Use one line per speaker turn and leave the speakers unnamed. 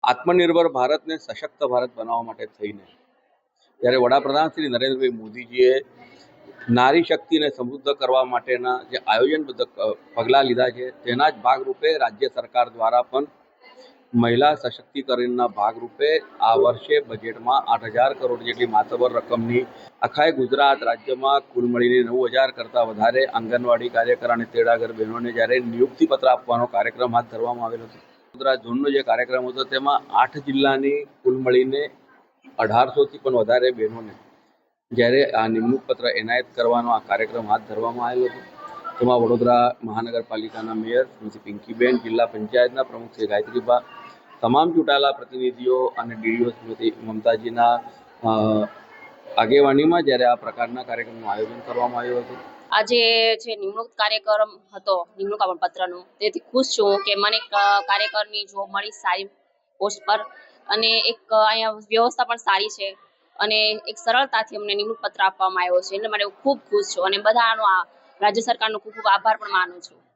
આત્મનિર્ભર ભારતને સશક્ત ભારત બનાવવા માટે થઈને જ્યારે વડાપ્રધાન શ્રી નરેન્દ્રભાઈ મોદીજીએ નારી શક્તિને સમૃદ્ધ કરવા માટેના જે આયોજનબદ્ધ પગલાં લીધા છે તેના જ ભાગરૂપે રાજ્ય સરકાર દ્વારા પણ મહિલા સશક્તિકરણના ભાગરૂપે આ વર્ષે બજેટમાં 8,000 કરોડ જેટલી માતબર રકમની આખા ગુજરાત રાજ્યમાં કુલ મળીને 9,000 કરતાં વધારે આંગણવાડી કાર્યકર અને તેડાગર બહેનોને જ્યારે નિયુક્તિપત્ર આપવાનો કાર્યક્રમ હાથ ધરવામાં આવેલો હતો. વડોદરા ઝોનનો જે કાર્યક્રમ હતો તેમાં 8 જિલ્લાની કુલ મળીને 1,800થી પણ વધારે બહેનોને જ્યારે આ નિમણૂક પત્ર એનાયત કરવાનો આ કાર્યક્રમ હાથ ધરવામાં આવેલો હતો. તેમાં વડોદરા મહાનગરપાલિકાના મેયર શ્રીમતી પિંકીબેન, જિલ્લા પંચાયતના પ્રમુખ શ્રી ગાયત્રીબા, તમામ ચૂંટાયેલા પ્રતિનિધિઓ અને ડીડીઓ શ્રીમતી મમતાજીના આગેવાનીમાં જ્યારે આ પ્રકારના કાર્યક્રમનું આયોજન કરવામાં આવ્યું હતું.
આજે જે નિમણૂક કાર્યક્રમ હતો નિમણૂક પત્રનો, તેથી ખુશ છું કે મને એક કાર્યકરની જોબ મળી સારી પોસ્ટ પર, અને એક અહીંયા વ્યવસ્થા પણ સારી છે અને એક સરળતાથી અમને નિમણૂક પત્ર આપવામાં આવ્યો છે એટલે મને ખૂબ ખુશ છું અને બધાનો આ રાજ્ય સરકારનો ખૂબ ખૂબ આભાર પણ માનું છું.